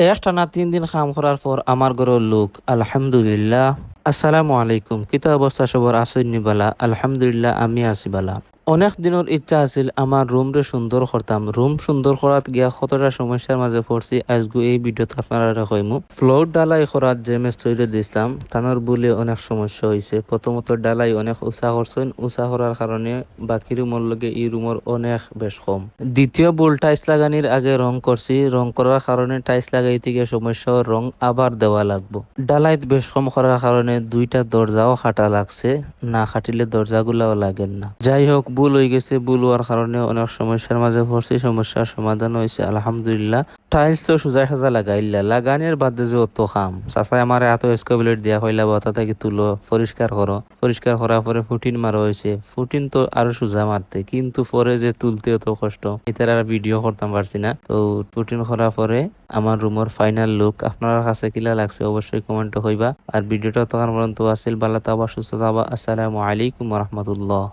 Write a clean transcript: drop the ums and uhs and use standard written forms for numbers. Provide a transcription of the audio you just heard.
একটানা 3 দিন কাম করার পর আমার ঘরের লোক আলহামদুলিল্লাহ। আসসালামু আলাইকুম, কিতা অবস্থা সবর আসইনি বালা? আলহামদুলিল্লাহ আমি আছি বালা। অনেক দিনের ইচ্ছা আছিল আমার রুম রে সুন্দর করতাম। রুম সুন্দর করাত গিয়া কতটা সমস্যার মাঝে পড়ছি আজগু এই ভিডিওতে আপনারা কইমু। ফ্লোর ডালাই করাত যে মিস্ত্রিরে দিছিলাম তানোর বলে অনেক সমস্যা হয়েছে। প্রথমত ডালাই অনেক উঁচা করছেন, উঁচা করার কারণে বাকি রুমের লগে এই রুমের অনেক বেশ কম। দ্বিতীয় বুল টাইলস লাগানির আগে রং করছি, রং করার কারণে টাইলস লাগাইতে গিয়ে সমস্যা, রং আবার দেওয়া লাগবো। ডালাইত বেশ কম করার কারণে 2টা দরজাও খাটা লাগছে, না খাটিলে দরজাগুলাও লাগেন না। যাই হোক, ভুল হয়ে গেছে, ভুল হওয়ার কারণে অনেক সমস্যার মাঝে পড়ছি। সমস্যার সমাধান হয়েছে আলহামদুলিল্লাহ। টাইলস তো সোজা সাজা লাগাইলা, লাগানোর বাদে যে অত খাম চাষায় আমার এত স্কোবলেট দিয়া হইলা বতা থেকে তুলো পরিষ্কার করো, পরিষ্কার করার পরে ফুটিন মারা হয়েছে। ফুটিন তো আরো সোজা মারতে, কিন্তু পরে যে তুলতে অত কষ্ট, এটার আর ভিডিও করতাম পারছি না। তো ফুটিন করার পরে আমার রুমের ফাইনাল লুক আপনার কাছে কিলা লাগছে অবশ্যই কমেন্টে হইবা। আর ভিডিওটা তখন পর্যন্ত আসিল, ভালো থাকবা, সুস্থ থাকবা। আসসালামু আলাইকুম রহমতুল্লাহ।